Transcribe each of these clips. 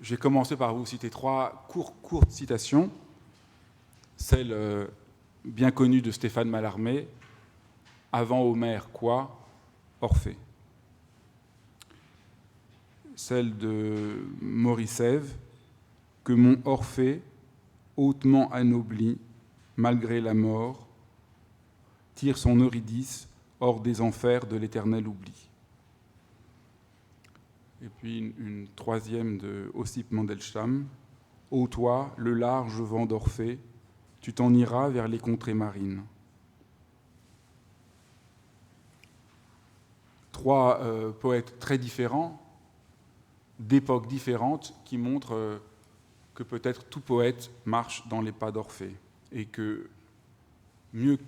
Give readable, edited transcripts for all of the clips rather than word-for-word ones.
Je vais commencer par vous citer trois courtes citations. Celle bien connue de Stéphane Mallarmé, « Avant Homère, quoi ? Orphée ». Celle de Maurice Ève, « Que mon Orphée, hautement anobli, malgré la mort, tire son Eurydice hors des enfers de l'éternel oubli ». Et puis une troisième de Ossip Mandelstam, « Ô toi, le large vent d'Orphée, tu t'en iras vers les contrées marines ». Trois poètes très différents, d'époques différentes, qui montrent que peut-être tout poète marche dans les pas d'Orphée, et que mieux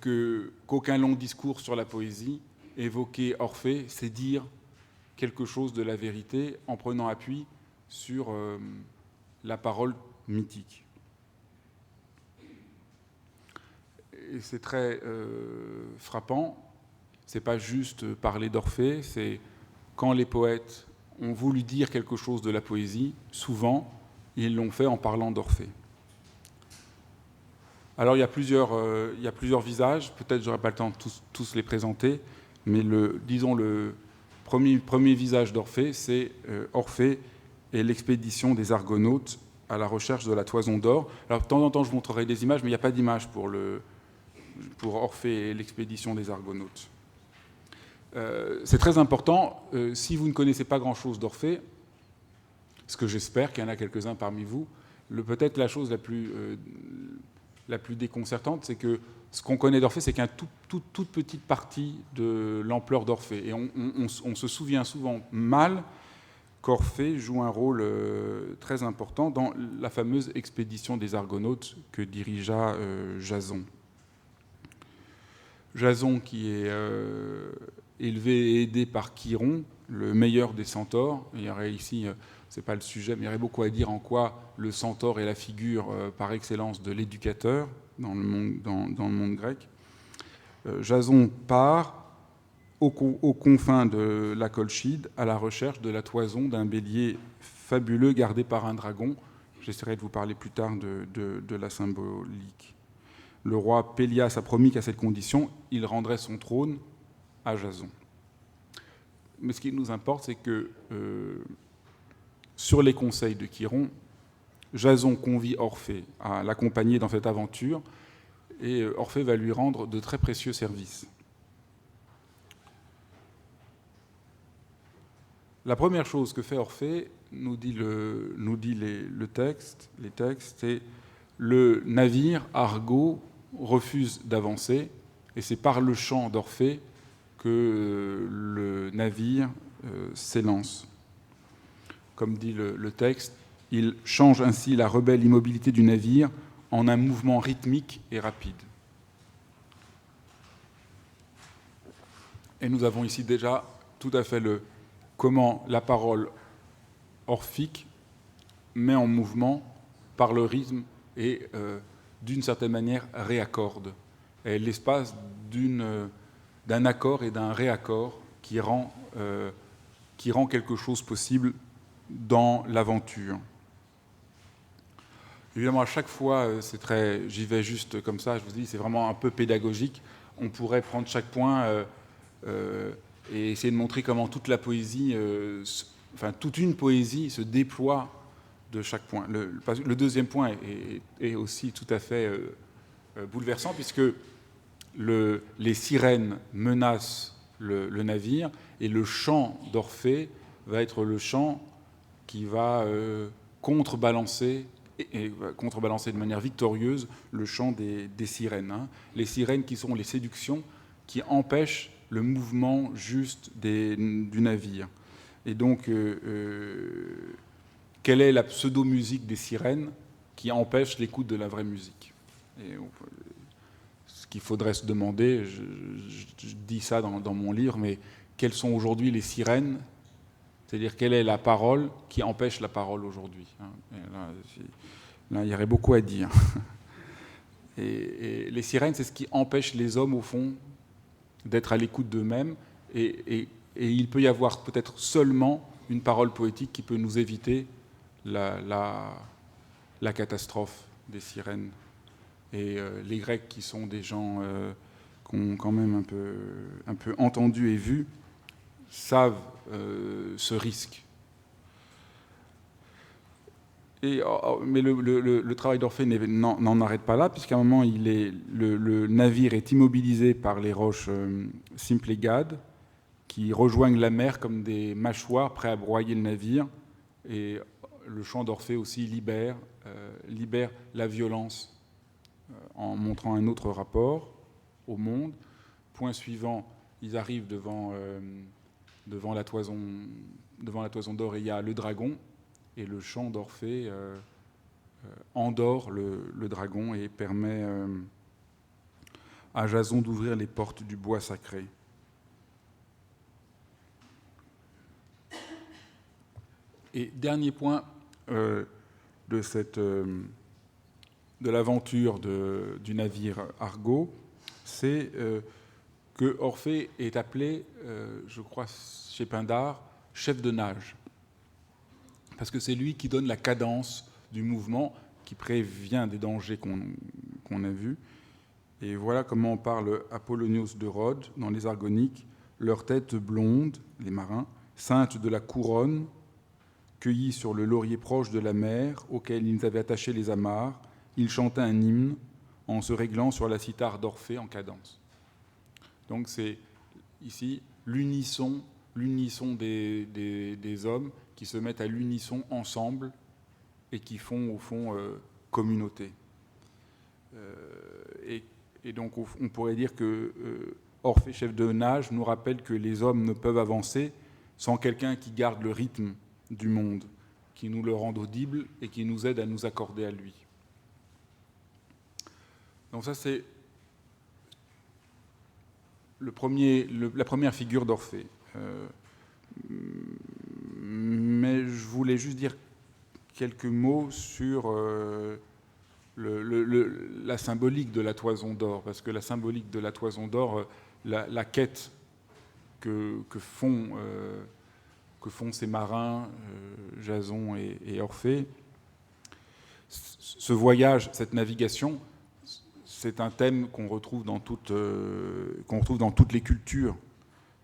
qu'aucun long discours sur la poésie, évoquer Orphée, c'est dire quelque chose de la vérité en prenant appui sur la parole mythique. Et c'est très frappant. C'est pas juste parler d'Orphée, c'est quand les poètes ont voulu dire quelque chose de la poésie, souvent ils l'ont fait en parlant d'Orphée. Alors il y a plusieurs visages, peut-être j'aurai pas le temps de tous les présenter, mais le premier visage d'Orphée, c'est Orphée et l'expédition des Argonautes à la recherche de la toison d'or. Alors de temps en temps je vous montrerai des images, mais il n'y a pas d'image pour Orphée et l'expédition des Argonautes. C'est très important, si vous ne connaissez pas grand-chose d'Orphée, ce que j'espère qu'il y en a quelques-uns parmi vous, peut-être la chose la plus déconcertante, c'est que ce qu'on connaît d'Orphée, c'est qu'une toute petite partie de l'ampleur d'Orphée. Et on se souvient souvent mal qu'Orphée joue un rôle très important dans la fameuse expédition des Argonautes que dirigea Jason. Jason qui est élevé et aidé par Chiron, le meilleur des centaures. Il y aurait ici, c'est pas le sujet, mais il y aurait beaucoup à dire en quoi le centaure est la figure par excellence de l'éducateur dans le monde grec. Jason part aux confins de la Colchide à la recherche de la toison d'un bélier fabuleux gardé par un dragon. J'essaierai de vous parler plus tard de la symbolique. Le roi Pélias a promis qu'à cette condition, il rendrait son trône à Jason. Mais ce qui nous importe, c'est que sur les conseils de Chiron, Jason convie Orphée à l'accompagner dans cette aventure et Orphée va lui rendre de très précieux services. La première chose que fait Orphée, nous dit les textes, c'est le navire Argo refuse d'avancer et c'est par le chant d'Orphée que le navire s'élance. Comme dit le texte, il change ainsi la rebelle immobilité du navire en un mouvement rythmique et rapide. Et nous avons ici déjà tout à fait comment la parole orphique met en mouvement par le rythme et d'une certaine manière réaccorde. Et l'espace d'un accord et d'un réaccord qui rend quelque chose possible dans l'aventure. Évidemment, à chaque fois, j'y vais juste comme ça, je vous dis, c'est vraiment un peu pédagogique. On pourrait prendre chaque point et essayer de montrer comment toute la poésie, toute une poésie se déploie de chaque point. Le deuxième point est aussi tout à fait bouleversant, puisque les sirènes menacent le navire, et le chant d'Orphée va être le chant qui va contrebalancer de manière victorieuse le chant des sirènes. Les sirènes qui sont les séductions qui empêchent le mouvement juste du navire. Et donc, quelle est la pseudo-musique des sirènes qui empêche l'écoute de la vraie musique ? Et ce qu'il faudrait se demander, je dis ça dans mon livre, mais quelles sont aujourd'hui les sirènes ? C'est-à-dire, quelle est la parole qui empêche la parole aujourd'hui ? Là, il y aurait beaucoup à dire. Et les sirènes, c'est ce qui empêche les hommes, au fond, d'être à l'écoute d'eux-mêmes. Et il peut y avoir peut-être seulement une parole poétique qui peut nous éviter la catastrophe des sirènes. Et les Grecs, qui sont des gens qui ont quand même un peu entendu et vu, savent ce risque. Mais le travail d'Orphée n'en arrête pas là, puisqu'à un moment, le navire est immobilisé par les roches Symplegades, qui rejoignent la mer comme des mâchoires prêts à broyer le navire. Et le chant d'Orphée aussi libère la violence en montrant un autre rapport au monde. Point suivant, ils arrivent devant la toison d'or, et il y a le dragon. Et le chant d'Orphée endort le dragon et permet à Jason d'ouvrir les portes du bois sacré. Et dernier point de l'aventure du navire Argo, c'est que Orphée est appelé, je crois chez Pindare, chef de nage. Parce que c'est lui qui donne la cadence du mouvement, qui prévient des dangers qu'on a vus. Et voilà comment parle Apollonios de Rhodes dans les Argoniques. Leur tête blonde, les marins, ceinte de la couronne, cueillie sur le laurier proche de la mer, auquel ils avaient attaché les amarres, ils chantaient un hymne en se réglant sur la cithare d'Orphée en cadence. Donc c'est ici l'unisson des hommes qui se mettent à l'unisson ensemble et qui font, au fond, communauté. Et donc, on pourrait dire que Orphée, chef de nage, nous rappelle que les hommes ne peuvent avancer sans quelqu'un qui garde le rythme du monde, qui nous le rende audible et qui nous aide à nous accorder à lui. Donc ça, c'est la première figure d'Orphée. Mais je voulais juste dire quelques mots sur la symbolique de la toison d'or, parce que la symbolique de la toison d'or, la quête que font ces marins, Jason et Orphée, ce voyage, cette navigation, c'est un thème qu'on retrouve dans toutes les cultures.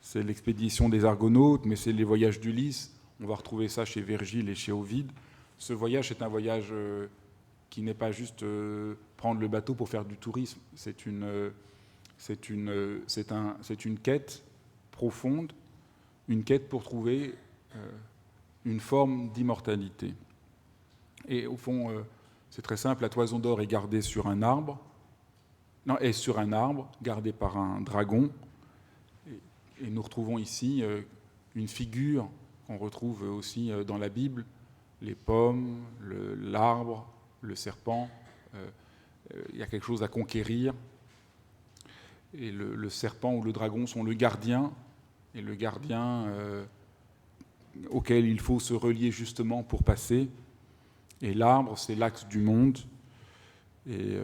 C'est l'expédition des Argonautes, mais c'est les voyages d'Ulysse. On va retrouver ça chez Virgile et chez Ovide. Ce voyage est un voyage qui n'est pas juste prendre le bateau pour faire du tourisme. C'est une quête profonde, une quête pour trouver une forme d'immortalité. Et au fond, c'est très simple. La toison d'or est gardée sur un arbre. Non, est sur un arbre, gardée par un dragon. Et nous retrouvons ici une figure qu'on retrouve aussi dans la Bible, les pommes, l'arbre, le serpent. Il y a quelque chose à conquérir. Et le serpent ou le dragon sont le gardien, et le gardien auquel il faut se relier justement pour passer. Et l'arbre, c'est l'axe du monde. Et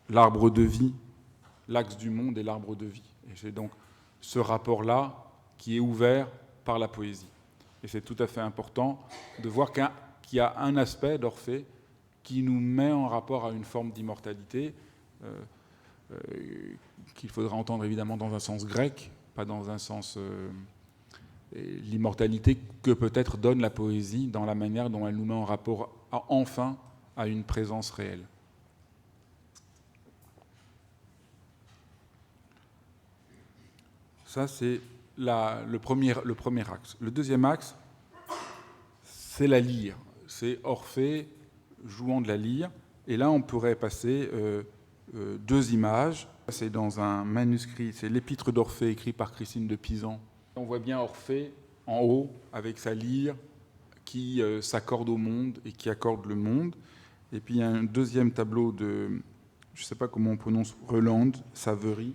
l'arbre de vie, l'axe du monde et l'arbre de vie. Et c'est donc ce rapport-là qui est ouvert par la poésie. Et c'est tout à fait important de voir qu'il y a un aspect d'Orphée qui nous met en rapport à une forme d'immortalité qu'il faudra entendre évidemment dans un sens grec, pas dans un sens... l'immortalité que peut-être donne la poésie dans la manière dont elle nous met en rapport enfin à une présence réelle. Ça, c'est le premier axe. Le deuxième axe, c'est la lyre. C'est Orphée jouant de la lyre. Et là, on pourrait passer deux images. C'est dans un manuscrit, c'est l'Épître d'Orphée écrit par Christine de Pisan. On voit bien Orphée en haut avec sa lyre qui s'accorde au monde et qui accorde le monde. Et puis il y a un deuxième tableau de, je ne sais pas comment on prononce, Roland Savery.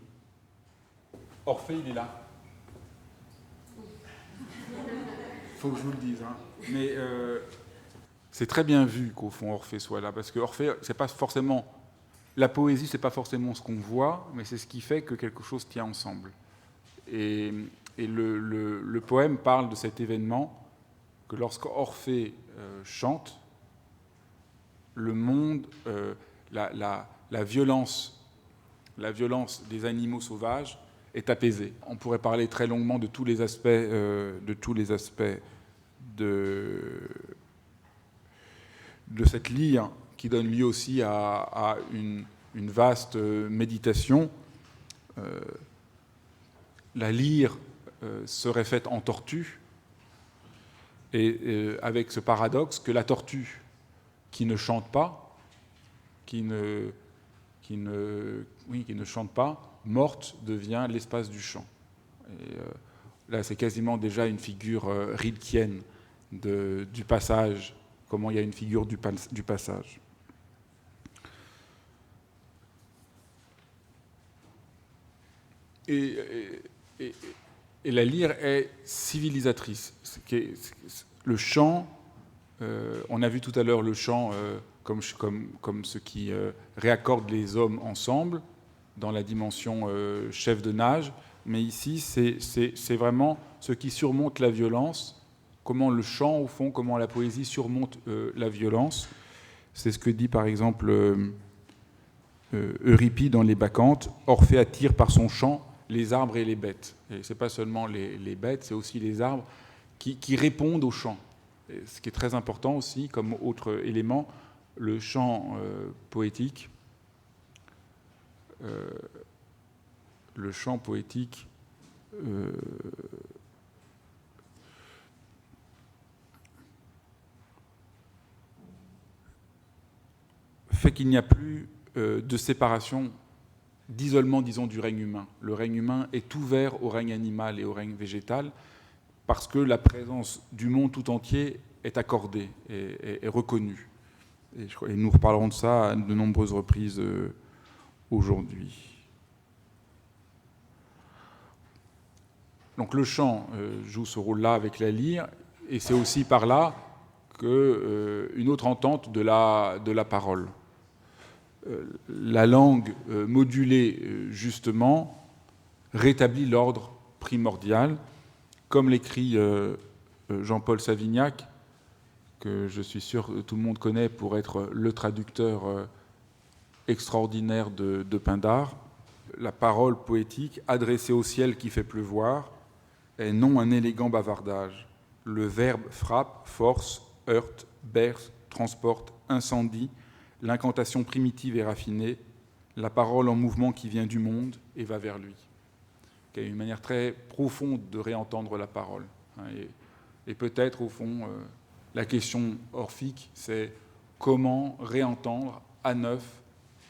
Orphée, il est là. Il faut que je vous le dise. Hein. Mais c'est très bien vu qu'au fond Orphée soit là, parce que Orphée, c'est pas forcément... La poésie, c'est pas forcément ce qu'on voit, mais c'est ce qui fait que quelque chose tient ensemble. Et le poème parle de cet événement que lorsque Orphée chante, le monde, la violence des animaux sauvages est apaisée. On pourrait parler très longuement de tous les aspects, de cette lyre qui donne lieu aussi à une vaste méditation. La lyre serait faite en tortue, et avec ce paradoxe que la tortue qui ne chante pas, qui ne chante pas, morte, devient l'espace du chant. Et là, c'est quasiment déjà une figure rilkienne du passage, comment il y a une figure du passage. Et la lyre est civilisatrice. Le chant, on a vu tout à l'heure le chant comme ce qui réaccorde les hommes ensemble dans la dimension chef de nage, mais ici c'est vraiment ce qui surmonte la violence, comment le chant au fond, comment la poésie surmonte la violence. C'est ce que dit par exemple Euripide dans les Bacchantes. Orphée attire par son chant les arbres et les bêtes. Et ce n'est pas seulement les bêtes, c'est aussi les arbres qui répondent au chant. Et ce qui est très important aussi, comme autre élément, le chant poétique. Le chant poétique fait qu'il n'y a plus de séparation, d'isolement, disons, du règne humain. Le règne humain est ouvert au règne animal et au règne végétal parce que la présence du monde tout entier est accordée et reconnue. Et nous reparlerons de ça à de nombreuses reprises aujourd'hui. Donc le chant joue ce rôle-là avec la lyre, et c'est aussi par là qu'une autre entente de la parole. La langue modulée, justement, rétablit l'ordre primordial, comme l'écrit Jean-Paul Savignac, que je suis sûr que tout le monde connaît pour être le traducteur extraordinaire de Pindare. La parole poétique, adressée au ciel qui fait pleuvoir, est non un élégant bavardage. Le verbe frappe, force, heurte, berce, transporte, incendie, l'incantation primitive et raffinée, la parole en mouvement qui vient du monde et va vers lui. Il y a une manière très profonde de réentendre la parole. Et peut-être, au fond, la question orphique, c'est comment réentendre à neuf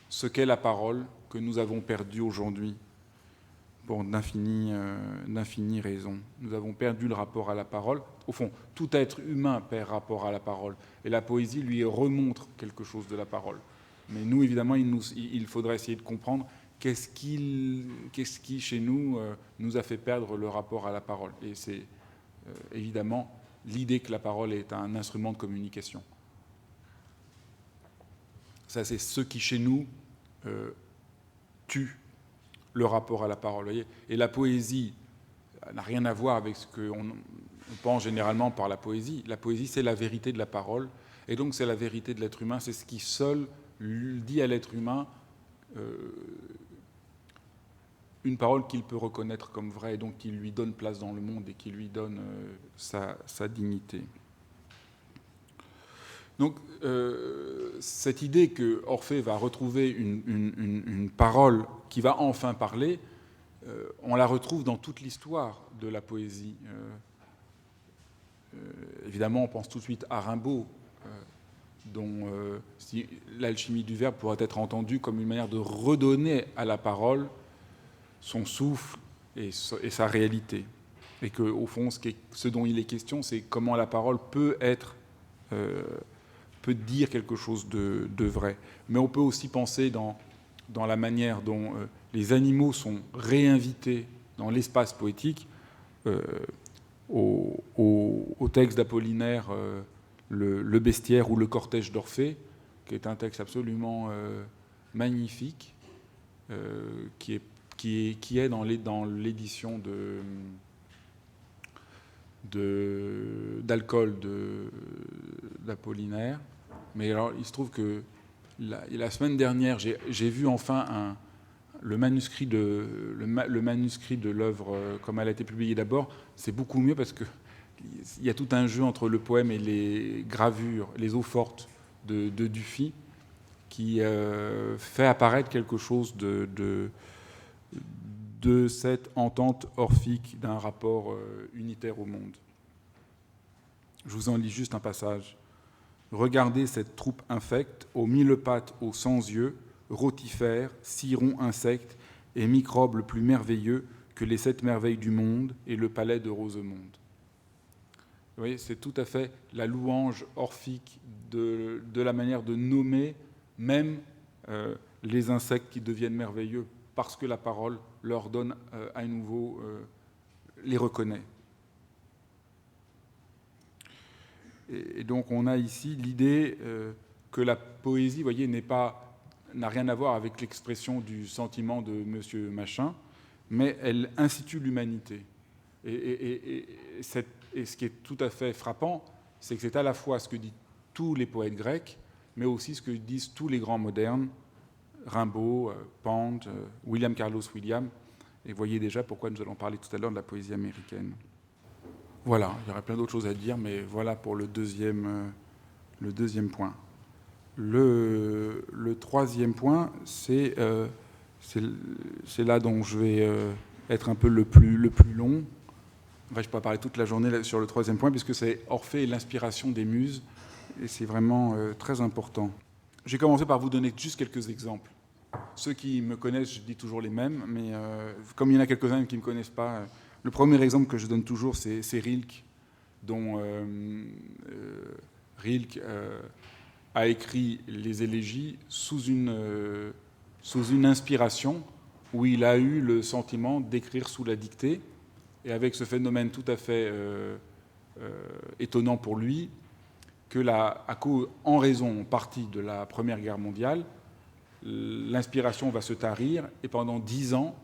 ce qu'est la parole que nous avons perdue aujourd'hui pour d'infinies raisons. Nous avons perdu le rapport à la parole. Au fond, tout être humain perd rapport à la parole. Et la poésie lui remontre quelque chose de la parole. Mais nous, évidemment, il faudrait essayer de comprendre qu'est-ce qui, chez nous, nous a fait perdre le rapport à la parole. Et c'est évidemment l'idée que la parole est un instrument de communication. Ça, c'est ce qui, chez nous, tue le rapport à la parole. Voyez. Et la poésie n'a rien à voir avec ce qu'on pense généralement par la poésie. La poésie, c'est la vérité de la parole, et donc c'est la vérité de l'être humain. C'est ce qui seul dit à l'être humain une parole qu'il peut reconnaître comme vraie, et donc qui lui donne place dans le monde et qui lui donne sa dignité. Donc, cette idée que Orphée va retrouver une parole qui va enfin parler, on la retrouve dans toute l'histoire de la poésie. Évidemment, on pense tout de suite à Rimbaud, dont l'alchimie du verbe pourrait être entendue comme une manière de redonner à la parole son souffle et sa réalité. Et qu'au fond, ce dont il est question, c'est comment la parole peut dire quelque chose de vrai. Mais on peut aussi penser dans la manière dont les animaux sont réinvités dans l'espace poétique. Au texte d'Apollinaire, le bestiaire ou le cortège d'Orphée, qui est un texte absolument magnifique, qui est dans l'édition d'alcool d'Apollinaire. Mais alors, il se trouve que la semaine dernière, j'ai vu enfin le manuscrit de l'œuvre comme elle a été publiée d'abord. C'est beaucoup mieux parce qu'il y a tout un jeu entre le poème et les gravures, les eaux fortes de Dufy, qui fait apparaître quelque chose de cette entente orphique d'un rapport unitaire au monde. Je vous en lis juste un passage. Regardez cette troupe infecte, aux 1000 pattes, aux 100 yeux, rotifères, cirons, insectes et microbes le plus merveilleux que les 7 merveilles du monde et le palais de Rosemonde. Vous voyez, c'est tout à fait la louange orphique de la manière de nommer même les insectes qui deviennent merveilleux parce que la parole leur donne à nouveau, les reconnaît. Et donc on a ici l'idée que la poésie, vous voyez, n'a rien à voir avec l'expression du sentiment de Monsieur Machin, mais elle institue l'humanité. Et ce qui est tout à fait frappant, c'est que c'est à la fois ce que disent tous les poètes grecs, mais aussi ce que disent tous les grands modernes, Rimbaud, Pand, William Carlos Williams. Et voyez déjà pourquoi nous allons parler tout à l'heure de la poésie américaine. Voilà, il y aurait plein d'autres choses à dire, mais voilà pour le deuxième point. Le troisième point, c'est là dont je vais être un peu le plus long. Enfin, je ne peux pas parler toute la journée sur le troisième point, puisque c'est Orphée et l'inspiration des muses, et c'est vraiment très important. J'ai commencé par vous donner juste quelques exemples. Ceux qui me connaissent, je dis toujours les mêmes, mais comme il y en a quelques-uns qui ne me connaissent pas, le premier exemple que je donne toujours, c'est Rilke, dont Rilke a écrit les élégies sous une inspiration où il a eu le sentiment d'écrire sous la dictée, et avec ce phénomène tout à fait étonnant pour lui, que en raison en partie de la Première Guerre mondiale, l'inspiration va se tarir, et pendant 10 ans,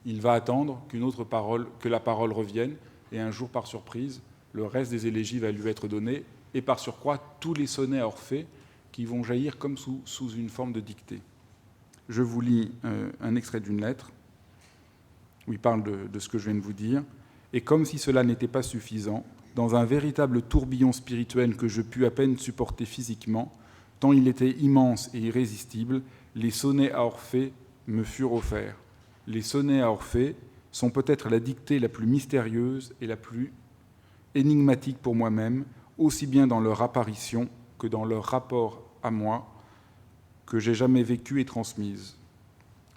il va attendre que la parole revienne, et un jour, par surprise, le reste des élégies va lui être donné, et par surcroît, tous les sonnets à Orphée qui vont jaillir comme sous une forme de dictée. Je vous lis un extrait d'une lettre où il parle de ce que je viens de vous dire. Et comme si cela n'était pas suffisant, dans un véritable tourbillon spirituel que je pus à peine supporter physiquement, tant il était immense et irrésistible, les sonnets à Orphée me furent offerts. Les sonnets à Orphée sont peut-être la dictée la plus mystérieuse et la plus énigmatique pour moi-même, aussi bien dans leur apparition que dans leur rapport à moi, que j'ai jamais vécue et transmise.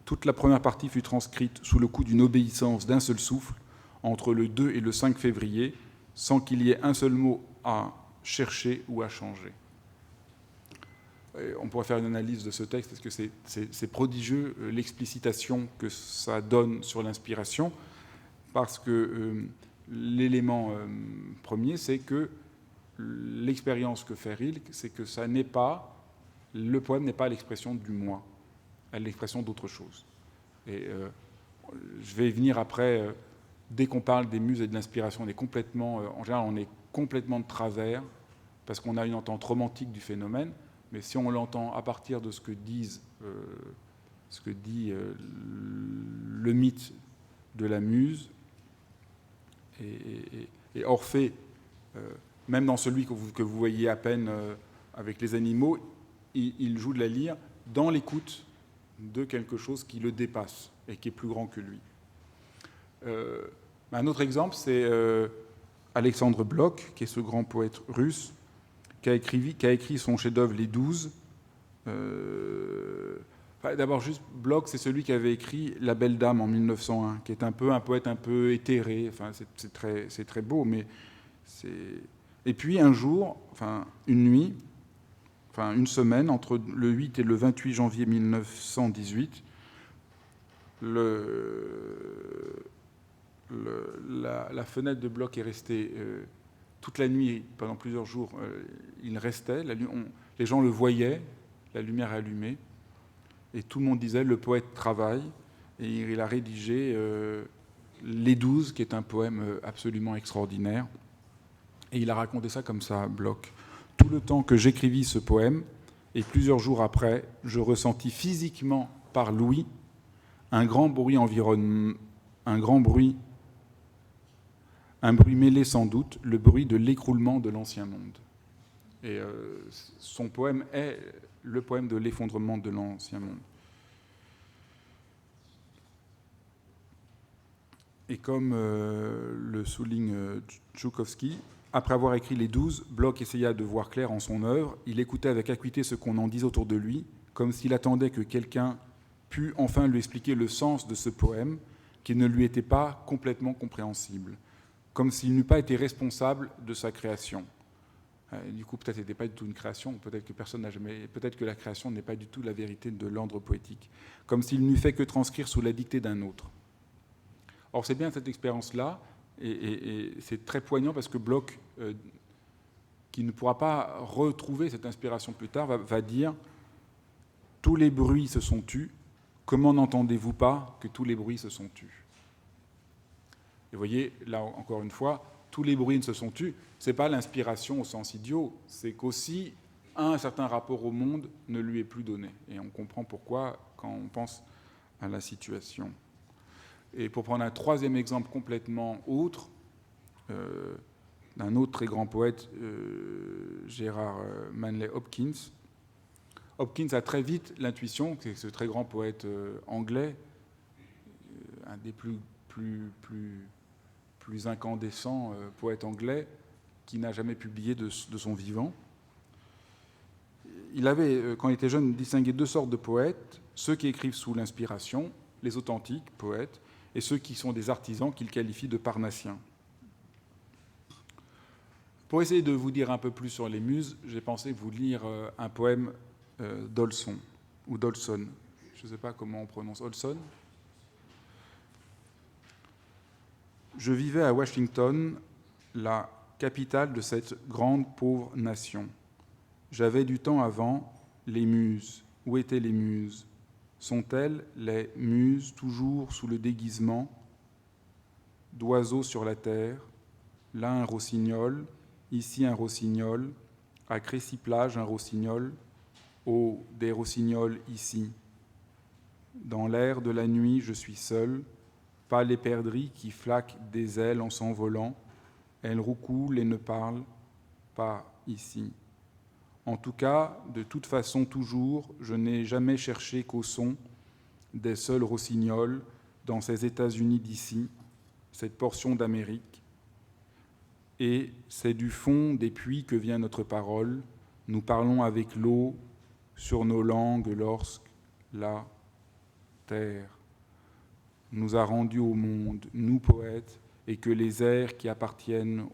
Toute la première partie fut transcrite sous le coup d'une obéissance d'un seul souffle, entre le 2 et le 5 février, sans qu'il y ait un seul mot à chercher ou à changer. On pourrait faire une analyse de ce texte, parce que c'est prodigieux l'explicitation que ça donne sur l'inspiration, parce que l'élément premier, c'est que l'expérience que fait Rilke, c'est que le poème n'est pas l'expression du moi, elle est l'expression d'autre chose. Et je vais y venir après. Dès qu'on parle des muses et de l'inspiration, en général, on est complètement de travers, parce qu'on a une entente romantique du phénomène, mais si on l'entend à partir de ce que dit le mythe de la muse, et Orphée, même dans celui que vous voyez à peine avec les animaux, il joue de la lyre dans l'écoute de quelque chose qui le dépasse et qui est plus grand que lui. Un autre exemple, c'est Alexandre Blok, qui est ce grand poète russe, qui a écrit son chef-d'œuvre Les 12. D'abord, juste Blok, c'est celui qui avait écrit La Belle Dame en 1901, qui est un poète un peu éthéré. Enfin, c'est très beau, mais c'est. Et puis un jour, une nuit, une semaine, entre le 8 et le 28 janvier 1918, la fenêtre de Blok est restée toute la nuit, pendant plusieurs jours, il restait. Les gens le voyaient, la lumière est allumée, et tout le monde disait le poète travaille, et il a rédigé Les 12, qui est un poème absolument extraordinaire. Et il a raconté ça comme ça, Bloch. Tout le temps que j'écrivis ce poème, et plusieurs jours après, je ressentis physiquement par l'ouïe un grand bruit un bruit mêlé sans doute, le bruit de l'écroulement de l'ancien monde. Et son poème est le poème de l'effondrement de l'ancien monde. Et comme le souligne Tchoukowski, après avoir écrit les 12, Bloch essaya de voir clair en son œuvre. Il écoutait avec acuité ce qu'on en disait autour de lui, comme s'il attendait que quelqu'un pût enfin lui expliquer le sens de ce poème qui ne lui était pas complètement compréhensible, comme s'il n'eût pas été responsable de sa création. Du coup, peut-être que ce n'était pas du tout une création, peut-être que personne n'a jamais, peut-être que la création n'est pas du tout la vérité de l'ordre poétique, comme s'il n'eût fait que transcrire sous la dictée d'un autre. Or, c'est bien cette expérience-là, et c'est très poignant parce que Bloch, qui ne pourra pas retrouver cette inspiration plus tard, va dire « Tous les bruits se sont tus, comment n'entendez-vous pas que tous les bruits se sont tus ?» Et vous voyez, là encore une fois, tous les bruits ne se sont tus, ce n'est pas l'inspiration au sens idiot, c'est qu'aussi un certain rapport au monde ne lui est plus donné. Et on comprend pourquoi quand on pense à la situation. Et pour prendre un troisième exemple complètement autre, d'un autre très grand poète, Gerard Manley Hopkins. Hopkins a très vite l'intuition, c'est ce très grand poète anglais, un des plus incandescents poètes anglais, qui n'a jamais publié de son vivant. Il avait, quand il était jeune, distingué deux sortes de poètes, ceux qui écrivent sous l'inspiration, les authentiques poètes, et ceux qui sont des artisans qu'il qualifie de parnassiens. Pour essayer de vous dire un peu plus sur les muses, j'ai pensé vous lire un poème d'Olson, ou d'Olson. Je ne sais pas comment on prononce Olson. Je vivais à Washington, la capitale de cette grande pauvre nation. J'avais du temps avant les muses. Où étaient les muses ? Sont-elles les muses toujours sous le déguisement d'oiseaux sur la terre, là un rossignol, ici un rossignol, à Crécy-Plage un rossignol, oh, des rossignols ici. Dans l'air de la nuit, je suis seul, pas les perdrix qui flaquent des ailes en s'envolant, elles roucoulent et ne parlent pas ici. En tout cas, de toute façon, toujours, je n'ai jamais cherché qu'au son des seuls rossignols dans ces États-Unis d'ici, cette portion d'Amérique. Et c'est du fond des puits que vient notre parole. Nous parlons avec l'eau sur nos langues lorsque la terre nous a rendus au monde, nous poètes, et que les airs qui appartiennent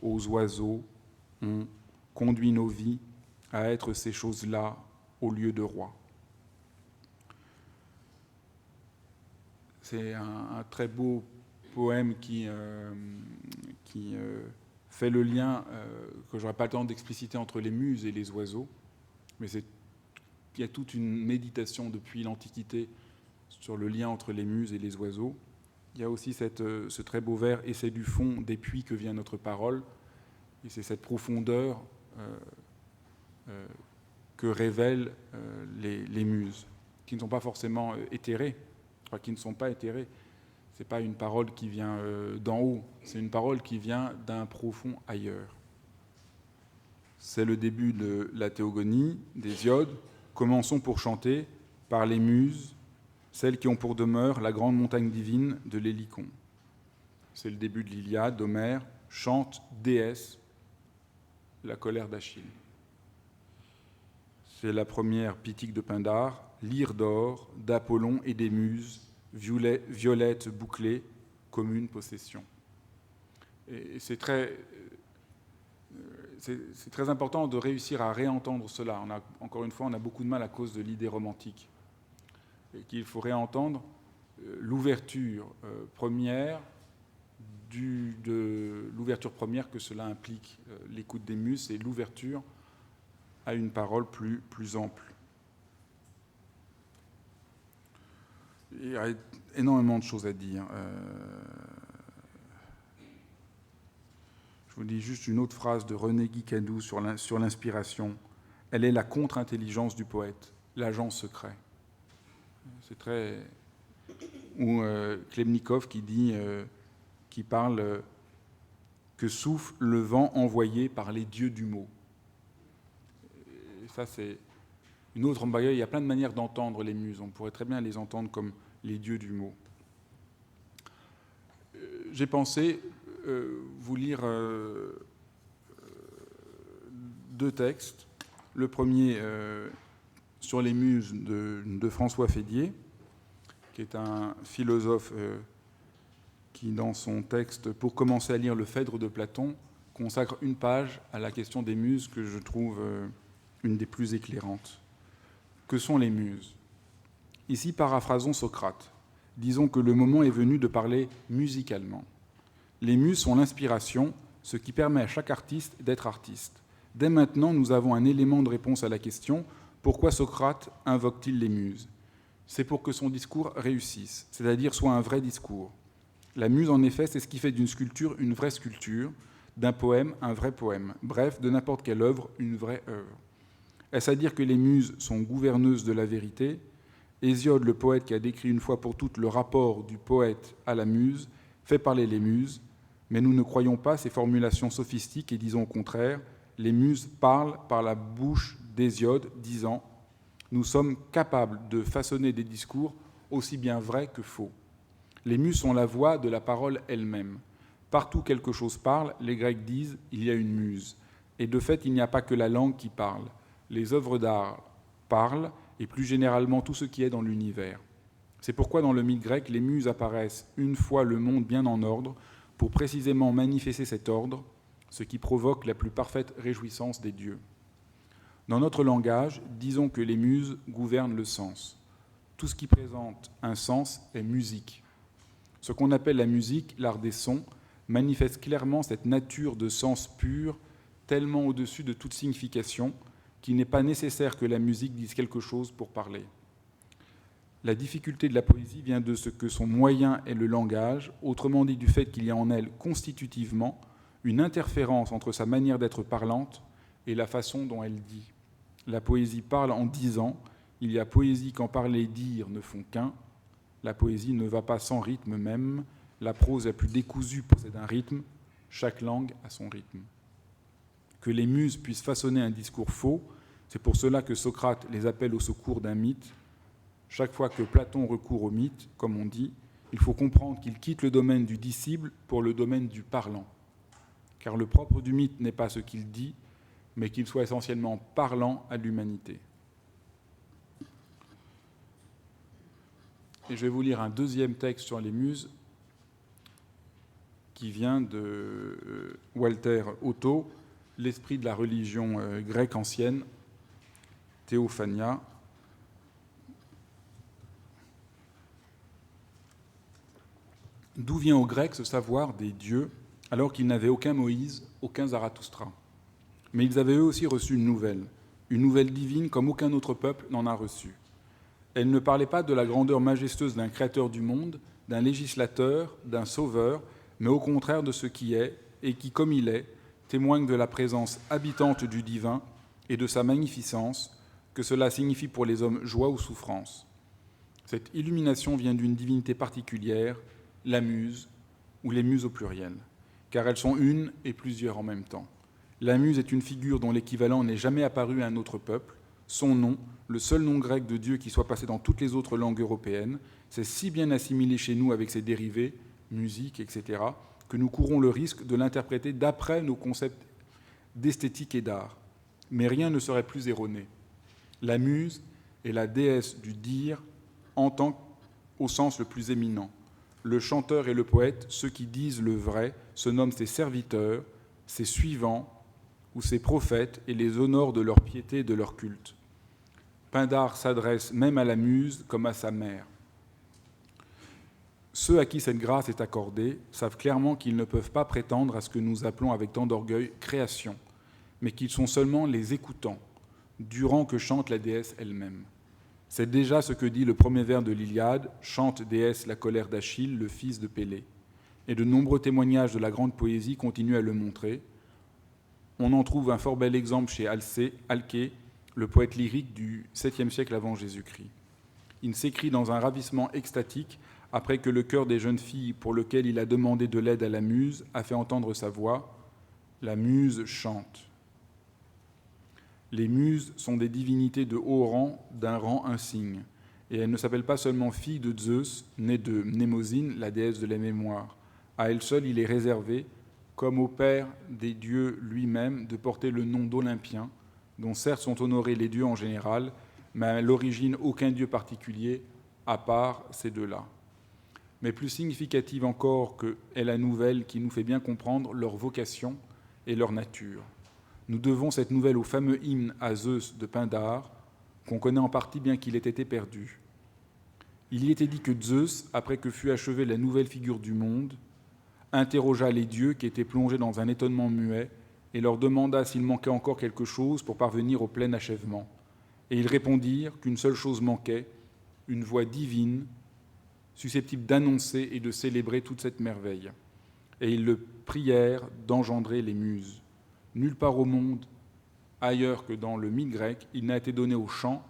aux oiseaux ont conduit nos vies à être ces choses-là au lieu de rois. C'est un très beau poème qui fait le lien que je n'aurai pas le temps d'expliciter entre les muses et les oiseaux, mais il y a toute une méditation depuis l'Antiquité sur le lien entre les muses et les oiseaux. Il y a aussi ce très beau vers « Et c'est du fond des puits que vient notre parole ». Et c'est cette profondeur que révèlent les muses, qui ne sont pas forcément éthérées, enfin, qui ne sont pas éthérées. Ce n'est pas une parole qui vient d'en haut, c'est une parole qui vient d'un profond ailleurs. C'est le début de la théogonie d'Hésiode. Commençons pour chanter par les muses, celles qui ont pour demeure la grande montagne divine de l'Hélicon. C'est le début de l'Iliade d'Homère, chante déesse la colère d'Achille. C'est la première Pythique de Pindare, lyre d'or, d'Apollon et des muses, violette bouclée, commune possession. Et c'est très important de réussir à réentendre cela. Encore une fois, on a beaucoup de mal à cause de l'idée romantique. Et qu'il faut réentendre l'ouverture première, l'ouverture première que cela implique, l'écoute des muses, et l'ouverture à une parole plus ample. Il y a énormément de choses à dire. Je vous dis juste une autre phrase de René Guicadou sur l'inspiration. Elle est la contre-intelligence du poète, l'agent secret. C'est très... Ou Khlebnikov qui parle que souffle le vent envoyé par les dieux du mot. Et ça, c'est une autre bagarre. Il y a plein de manières d'entendre les muses. On pourrait très bien les entendre comme les dieux du mot. J'ai pensé vous lire deux textes. Le premier sur les muses de François Fédier, qui est un philosophe qui, dans son texte « Pour commencer à lire le Phèdre de Platon », consacre une page à la question des muses que je trouve une des plus éclairantes. Que sont les muses ? Ici, paraphrasons Socrate. Disons que le moment est venu de parler musicalement. Les muses sont l'inspiration, ce qui permet à chaque artiste d'être artiste. Dès maintenant, nous avons un élément de réponse à la question « Pourquoi Socrate invoque-t-il les muses ?» C'est pour que son discours réussisse, c'est-à-dire soit un vrai discours. La muse, en effet, c'est ce qui fait d'une sculpture une vraie sculpture, d'un poème un vrai poème, bref, de n'importe quelle œuvre une vraie œuvre. Est-ce à dire que les muses sont gouverneuses de la vérité ? Hésiode, le poète qui a décrit une fois pour toutes le rapport du poète à la muse, fait parler les muses, mais nous ne croyons pas ces formulations sophistiques et disons au contraire, les muses parlent par la bouche d'Hésiode, disant « Nous sommes capables de façonner des discours aussi bien vrais que faux. » Les muses sont la voix de la parole elle-même. Partout quelque chose parle, les Grecs disent « il y a une muse ». Et de fait, il n'y a pas que la langue qui parle. Les œuvres d'art parlent, et plus généralement tout ce qui est dans l'univers. C'est pourquoi dans le mythe grec, les muses apparaissent une fois le monde bien en ordre, pour précisément manifester cet ordre, ce qui provoque la plus parfaite réjouissance des dieux. Dans notre langage, disons que les muses gouvernent le sens. Tout ce qui présente un sens est musique. Ce qu'on appelle la musique, l'art des sons, manifeste clairement cette nature de sens pur, tellement au-dessus de toute signification, qu'il n'est pas nécessaire que la musique dise quelque chose pour parler. La difficulté de la poésie vient de ce que son moyen est le langage, autrement dit du fait qu'il y a en elle constitutivement une interférence entre sa manière d'être parlante et la façon dont elle dit. La poésie parle en disant, il y a poésie quand parler et dire ne font qu'un, la poésie ne va pas sans rythme même, la prose la plus décousue possède un rythme, chaque langue a son rythme. Que les muses puissent façonner un discours faux, c'est pour cela que Socrate les appelle au secours d'un mythe. Chaque fois que Platon recourt au mythe, comme on dit, il faut comprendre qu'il quitte le domaine du disciple pour le domaine du parlant. Car le propre du mythe n'est pas ce qu'il dit, mais qu'il soit essentiellement parlant à l'humanité. Et je vais vous lire un deuxième texte sur les muses qui vient de Walter Otto, L'esprit de la religion grecque ancienne, Théophania. D'où vient aux Grecs ce savoir des dieux, alors qu'ils n'avaient aucun Moïse, aucun Zarathustra ? Mais ils avaient eux aussi reçu une nouvelle divine comme aucun autre peuple n'en a reçu. Elle ne parlait pas de la grandeur majestueuse d'un créateur du monde, d'un législateur, d'un sauveur, mais au contraire de ce qui est, et qui, comme il est, témoigne de la présence habitante du divin et de sa magnificence, que cela signifie pour les hommes joie ou souffrance. Cette illumination vient d'une divinité particulière, la muse, ou les muses au pluriel, car elles sont une et plusieurs en même temps. La muse est une figure dont l'équivalent n'est jamais apparu à un autre peuple. Son nom, le seul nom grec de Dieu qui soit passé dans toutes les autres langues européennes, s'est si bien assimilé chez nous avec ses dérivés, musique, etc., que nous courons le risque de l'interpréter d'après nos concepts d'esthétique et d'art. Mais rien ne serait plus erroné. La muse est la déesse du dire en tant au sens le plus éminent. Le chanteur et le poète, ceux qui disent le vrai, se nomment ses serviteurs, ses suivants ou ses prophètes et les honorent de leur piété et de leur culte. Pindare s'adresse même à la muse comme à sa mère. Ceux à qui cette grâce est accordée savent clairement qu'ils ne peuvent pas prétendre à ce que nous appelons avec tant d'orgueil création, mais qu'ils sont seulement les écoutants, durant que chante la déesse elle-même. C'est déjà ce que dit le premier vers de l'Iliade, chante déesse la colère d'Achille, le fils de Pélée. et de nombreux témoignages de la grande poésie continuent à le montrer. On en trouve un fort bel exemple chez Alcée, le poète lyrique du 7e siècle avant Jésus-Christ. Il s'écrit dans un ravissement extatique après que le cœur des jeunes filles pour lequel il a demandé de l'aide à la muse a fait entendre sa voix. La muse chante. Les muses sont des divinités de haut rang, d'un rang insigne, et elles ne s'appellent pas seulement filles de Zeus, nées de Mnémosyne, la déesse de la mémoire. À elle seule, il est réservé, comme au père des dieux lui-même, de porter le nom d'Olympien, dont certes sont honorés les dieux en général, mais à l'origine aucun dieu particulier, à part ces deux-là. Mais plus significative encore que est la nouvelle qui nous fait bien comprendre leur vocation et leur nature. Nous devons cette nouvelle au fameux hymne à Zeus de Pindare, qu'on connaît en partie bien qu'il ait été perdu. Il y était dit que Zeus, après que fut achevée la nouvelle figure du monde, interrogea les dieux qui étaient plongés dans un étonnement muet et leur demanda s'il manquait encore quelque chose pour parvenir au plein achèvement. Et ils répondirent qu'une seule chose manquait, une voix divine, susceptible d'annoncer et de célébrer toute cette merveille. Et ils le prièrent d'engendrer les muses. Nulle part au monde, ailleurs que dans le mythe grec, il n'a été donné au chant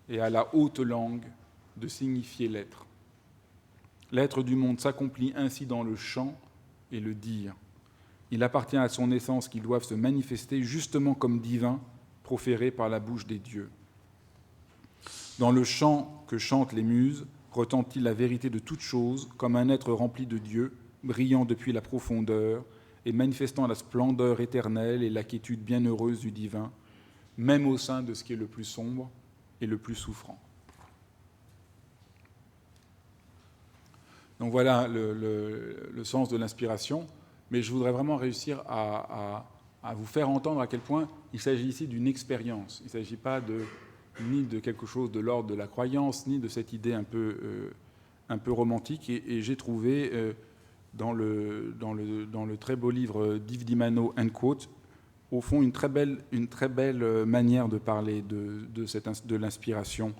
et à la haute langue de signifier l'être. L'être du monde s'accomplit ainsi dans le chant et le dire. Il appartient à son essence qu'ils doivent se manifester justement comme divins, proférés par la bouche des dieux. Dans le chant que chantent les muses, retentit la vérité de toute chose, comme un être rempli de Dieu, brillant depuis la profondeur et manifestant la splendeur éternelle et la quiétude bienheureuse du divin, même au sein de ce qui est le plus sombre et le plus souffrant. Donc voilà le sens de l'inspiration, mais je voudrais vraiment réussir à vous faire entendre à quel point il s'agit ici d'une expérience. Il ne s'agit pas ni de quelque chose de l'ordre de la croyance, ni de cette idée un peu romantique. Et j'ai trouvé dans le très beau livre d'Yves Dimano, Quote, au fond une très belle manière de parler de l'inspiration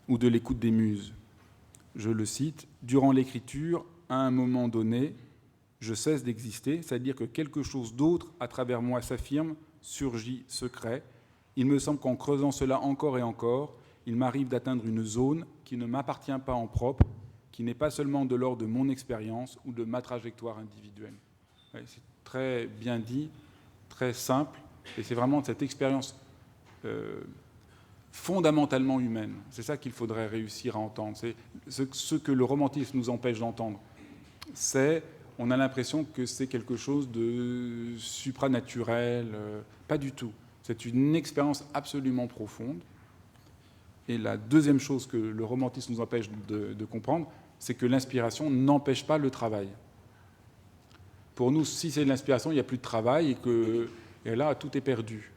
ou de l'écoute des muses. Je le cite, « Durant l'écriture, à un moment donné, je cesse d'exister, c'est-à-dire que quelque chose d'autre à travers moi s'affirme, surgit, se crée. Il me semble qu'en creusant cela encore et encore, il m'arrive d'atteindre une zone qui ne m'appartient pas en propre, qui n'est pas seulement de l'ordre de mon expérience ou de ma trajectoire individuelle. » C'est très bien dit, très simple, et c'est vraiment cette expérience fondamentalement humaine. C'est ça qu'il faudrait réussir à entendre. C'est ce que le romantisme nous empêche d'entendre. On a l'impression que c'est quelque chose de supranaturel. Pas du tout. C'est une expérience absolument profonde. Et la deuxième chose que le romantisme nous empêche de comprendre, c'est que l'inspiration n'empêche pas le travail. Pour nous, si c'est de l'inspiration, il n'y a plus de travail et là, tout est perdu.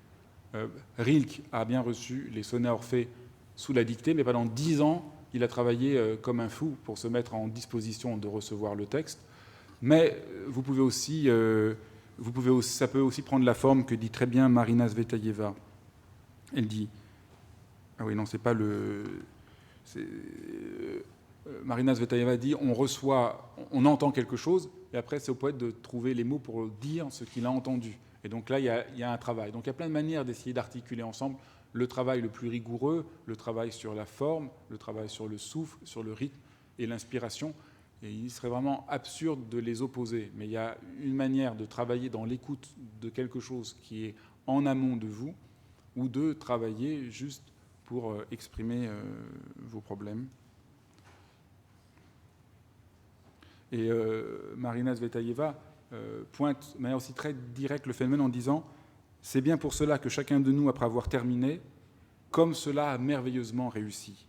Rilke a bien reçu les sonnets Orphée sous la dictée, mais pendant 10 ans, il a travaillé comme un fou pour se mettre en disposition de recevoir le texte. Mais ça peut aussi prendre la forme que dit très bien Marina Zvetaeva. Elle dit, Marina Zvetaeva dit, on entend quelque chose, et après c'est au poète de trouver les mots pour dire ce qu'il a entendu. Et donc là, il y a un travail. Donc il y a plein de manières d'essayer d'articuler ensemble le travail le plus rigoureux, le travail sur la forme, le travail sur le souffle, sur le rythme et l'inspiration. Et il serait vraiment absurde de les opposer. Mais il y a une manière de travailler dans l'écoute de quelque chose qui est en amont de vous, ou de travailler juste pour exprimer vos problèmes. Et Marina Zvetaeva pointe de manière aussi très directe le phénomène en disant « C'est bien pour cela que chacun de nous, après avoir terminé, comme cela a merveilleusement réussi,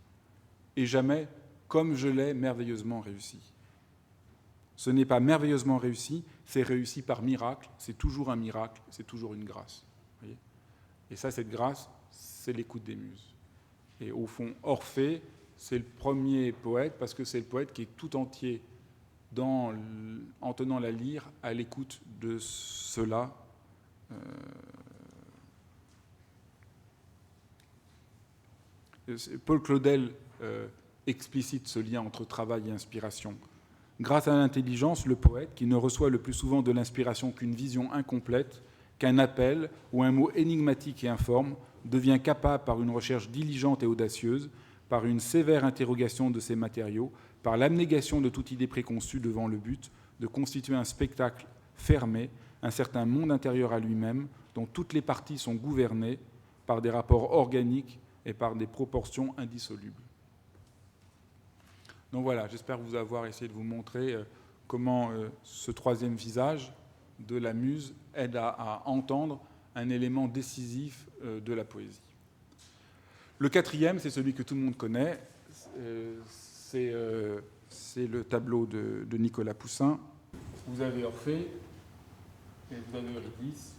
et jamais comme je l'ai merveilleusement réussi. Ce n'est pas merveilleusement réussi, c'est réussi par miracle, c'est toujours un miracle, c'est toujours une grâce. » Voyez ? Et ça, cette grâce, c'est l'écoute des muses. Et au fond, Orphée, c'est le premier poète, parce que c'est le poète qui est tout entier en tenant la lyre à l'écoute de cela. Paul Claudel explicite ce lien entre travail et inspiration Grâce à l'intelligence, le poète, qui ne reçoit le plus souvent de l'inspiration qu'une vision incomplète, qu'un appel ou un mot énigmatique et informe, devient capable, par une recherche diligente et audacieuse, par une sévère interrogation de ses matériaux, par l'abnégation de toute idée préconçue devant le but, de constituer un spectacle fermé, un certain monde intérieur à lui-même, dont toutes les parties sont gouvernées par des rapports organiques et par des proportions indissolubles. Donc voilà, j'espère vous avoir essayé de vous montrer comment ce troisième visage de la muse aide à entendre un élément décisif de la poésie. Le quatrième, c'est celui que tout le monde connaît, c'est le tableau de Nicolas Poussin. Vous avez Orphée, et vous avez Eurydice,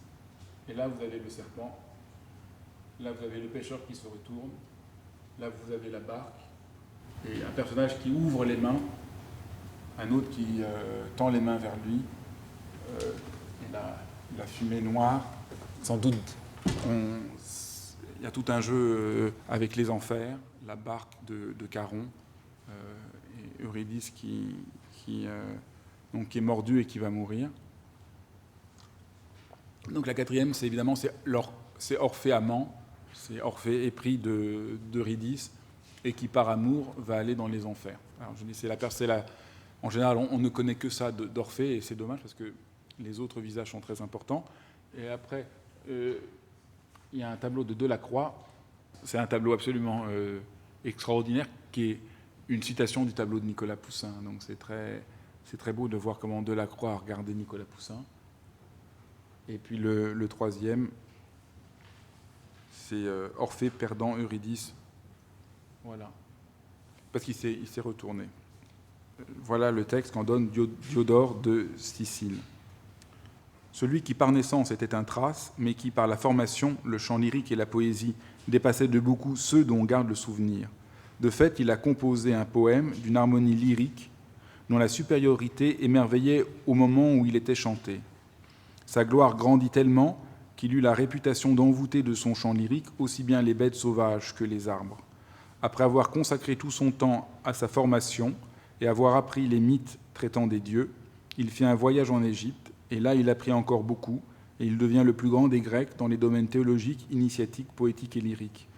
et là vous avez le serpent, là vous avez le pêcheur qui se retourne, là vous avez la barque, et un personnage qui ouvre les mains, un autre qui tend les mains vers lui, et la fumée noire. Sans doute, il y a tout un jeu avec les enfers, la barque de Charon, et Eurydice qui est mordue et qui va mourir. Donc la quatrième, c'est évidemment c'est Orphée amant, c'est Orphée épris d'Eurydice et qui par amour va aller dans les enfers. Alors je dis, en général, on ne connaît que ça d'Orphée et c'est dommage parce que les autres visages sont très importants. Et après, il y a un tableau de Delacroix. C'est un tableau absolument extraordinaire qui est une citation du tableau de Nicolas Poussin. Donc c'est très beau de voir comment Delacroix a regardé Nicolas Poussin. Et puis le troisième, c'est Orphée perdant Eurydice. Voilà. Parce qu'il s'est retourné. Voilà le texte qu'en donne Diodore de Sicile. Celui qui par naissance était un thrace, mais qui par la formation, le chant lyrique et la poésie dépassait de beaucoup ceux dont on garde le souvenir. De fait, il a composé un poème d'une harmonie lyrique dont la supériorité émerveillait au moment où il était chanté. Sa gloire grandit tellement qu'il eut la réputation d'envoûter de son chant lyrique aussi bien les bêtes sauvages que les arbres. Après avoir consacré tout son temps à sa formation et avoir appris les mythes traitant des dieux, il fit un voyage en Égypte, et là il apprit encore beaucoup, et il devient le plus grand des Grecs dans les domaines théologiques, initiatiques, poétiques et lyriques.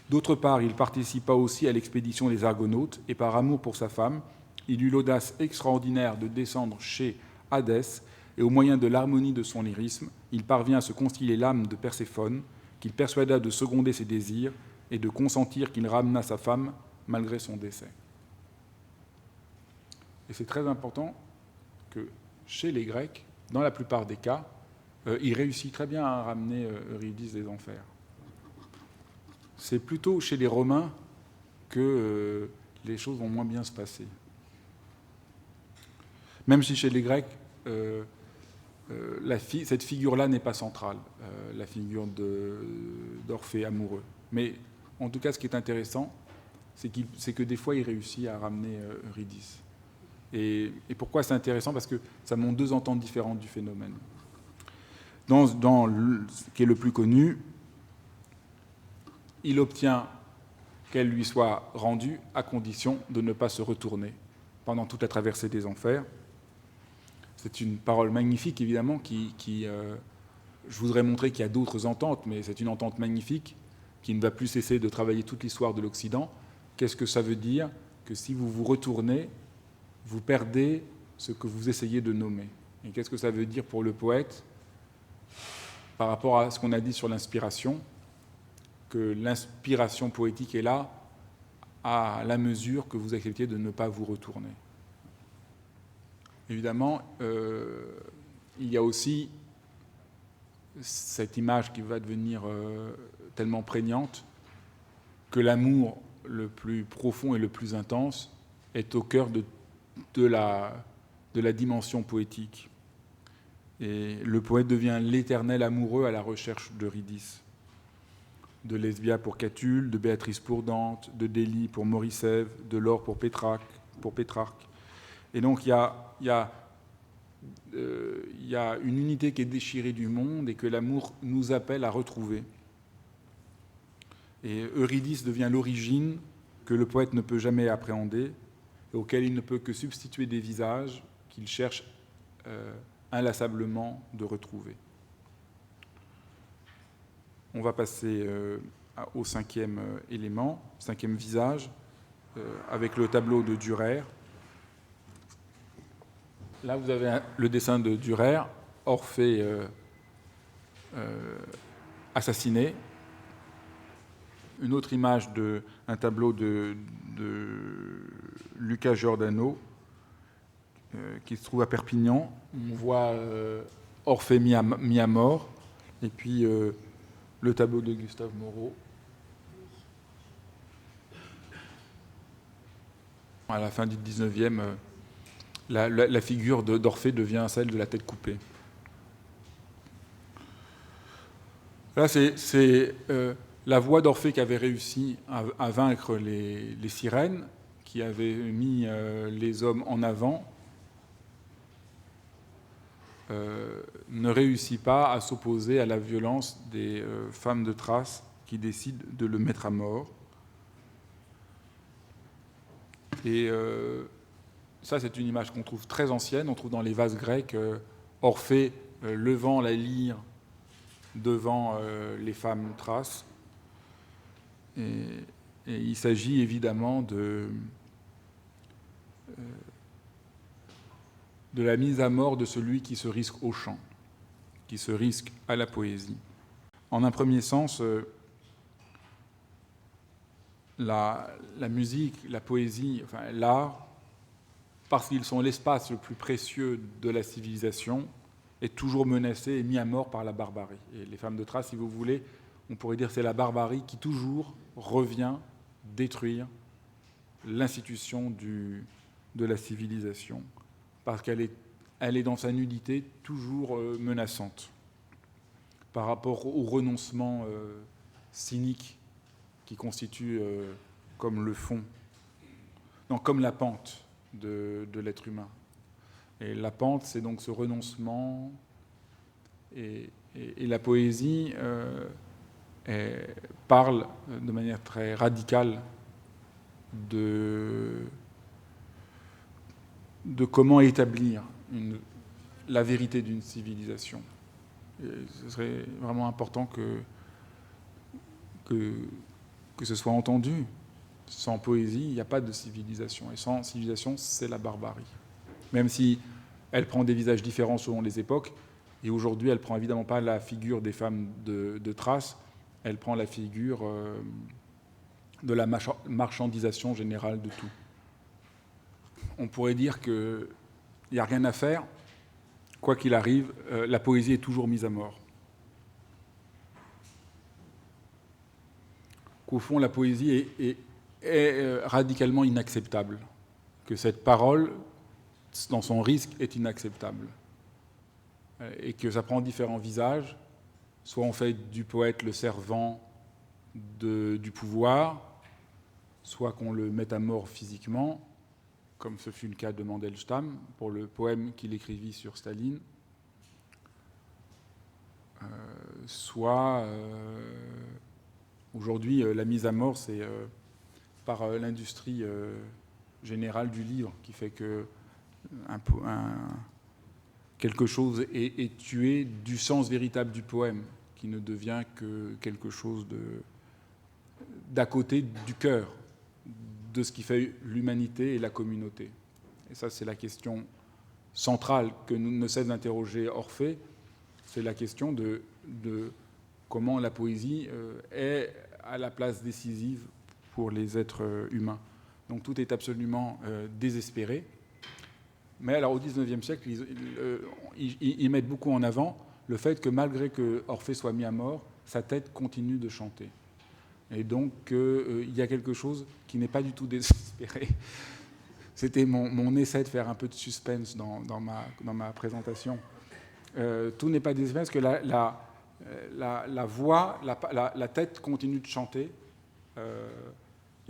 D'autre part, il participa aussi à l'expédition des Argonautes, et par amour pour sa femme, il eut l'audace extraordinaire de descendre chez Hadès, et au moyen de l'harmonie de son lyrisme, il parvint à se concilier l'âme de Perséphone, qu'il persuada de seconder ses désirs, et de consentir qu'il ramena sa femme malgré son décès. Et c'est très important que chez les Grecs, dans la plupart des cas, il réussit très bien à ramener Eurydice des enfers. C'est plutôt chez les Romains que les choses vont moins bien se passer. Même si chez les Grecs, cette figure-là n'est pas centrale, la figure d'Orphée amoureux. Mais en tout cas, ce qui est intéressant, c'est que des fois, il réussit à ramener Eurydice. Et pourquoi c'est intéressant ? Parce que ça montre deux ententes différentes du phénomène. Ce qui est le plus connu, il obtient qu'elle lui soit rendue à condition de ne pas se retourner pendant toute la traversée des enfers. C'est une parole magnifique, évidemment, je voudrais montrer qu'il y a d'autres ententes, mais c'est une entente magnifique qui ne va plus cesser de travailler toute l'histoire de l'Occident. Qu'est-ce que ça veut dire ? Que si vous vous retournez, vous perdez ce que vous essayez de nommer. Et qu'est-ce que ça veut dire pour le poète par rapport à ce qu'on a dit sur l'inspiration ? Que l'inspiration poétique est là à la mesure que vous acceptiez de ne pas vous retourner. Évidemment, il y a aussi cette image qui va devenir tellement prégnante que l'amour le plus profond et le plus intense est au cœur de la dimension poétique. Et le poète devient l'éternel amoureux à la recherche d'Eurydice. De Lesbia pour Catulle, de Béatrice pour Dante, de Délie pour Moricève, de Laure pour Pétrarque. Et donc il y a une unité qui est déchirée du monde et que l'amour nous appelle à retrouver. Et Eurydice devient l'origine que le poète ne peut jamais appréhender et auquel il ne peut que substituer des visages qu'il cherche inlassablement de retrouver. On va passer au cinquième élément, cinquième visage, avec le tableau de Dürer. Là, vous avez le dessin de Dürer, Orphée assassiné. Une autre image d'un tableau de Luca Giordano, qui se trouve à Perpignan. On voit Orphée mis à mort, et puis le tableau de Gustave Moreau. À la fin du 19e, la figure d'Orphée devient celle de la tête coupée. Là, c'est la voix d'Orphée qui avait réussi à vaincre les sirènes, qui avait mis les hommes en avant, ne réussit pas à s'opposer à la violence des femmes de Thrace qui décident de le mettre à mort. Et ça, c'est une image qu'on trouve très ancienne. On trouve dans les vases grecs Orphée levant la lyre devant les femmes thraces. Et il s'agit évidemment de la mise à mort de celui qui se risque au chant, qui se risque à la poésie. En un premier sens, la musique, la poésie, enfin, l'art, parce qu'ils sont l'espace le plus précieux de la civilisation, est toujours menacé et mis à mort par la barbarie. Et les femmes de Thrace, si vous voulez, on pourrait dire que c'est la barbarie qui toujours revient détruire l'institution de la civilisation, parce qu'elle est dans sa nudité toujours menaçante par rapport au renoncement cynique qui constitue comme le fond, non, comme la pente de l'être humain. Et la pente, c'est donc ce renoncement, et la poésie parle de manière très radicale de comment établir la vérité d'une civilisation. Et ce serait vraiment important que ce soit entendu. Sans poésie, il n'y a pas de civilisation. Et sans civilisation, c'est la barbarie. Même si elle prend des visages différents selon les époques, et aujourd'hui, elle ne prend évidemment pas la figure des femmes de Thrace, elle prend la figure de la marchandisation générale de tout. On pourrait dire qu'il n'y a rien à faire, quoi qu'il arrive, la poésie est toujours mise à mort. Qu'au fond, la poésie est radicalement inacceptable, que cette parole, dans son risque, est inacceptable, et que ça prend différents visages. Soit on fait du poète le servant du pouvoir, soit qu'on le mette à mort physiquement, comme ce fut le cas de Mandelstam pour le poème qu'il écrivit sur Staline, soit aujourd'hui la mise à mort, c'est par l'industrie générale du livre, qui fait que quelque chose est tué du sens véritable du poème, qui ne devient que quelque chose d'à côté du cœur, de ce qui fait l'humanité et la communauté. Et ça, c'est la question centrale que ne cesse d'interroger Orphée, c'est la question de comment la poésie est à la place décisive pour les êtres humains. Donc tout est absolument désespéré. Mais alors au XIXe siècle, ils mettent beaucoup en avant le fait que malgré que Orphée soit mis à mort, sa tête continue de chanter. Et donc il y a quelque chose qui n'est pas du tout désespéré. C'était mon essai de faire un peu de suspense dans ma présentation. Tout n'est pas désespéré parce que la voix, la tête continue de chanter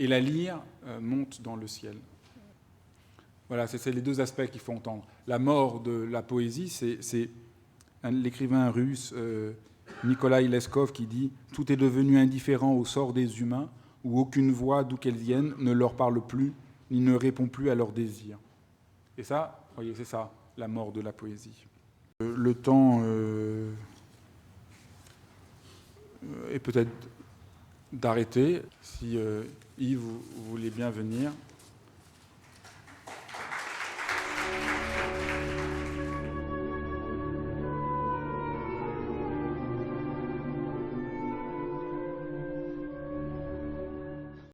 et la lyre monte dans le ciel. Voilà, c'est les deux aspects qu'il faut entendre. La mort de la poésie, c'est l'écrivain russe Nikolai Leskov qui dit « Tout est devenu indifférent au sort des humains, où aucune voix, d'où qu'elle vienne, ne leur parle plus, ni ne répond plus à leurs désirs. Et ça, vous voyez, c'est ça, la mort de la poésie. Le temps est peut-être d'arrêter. Si Yves, vous voulez bien venir.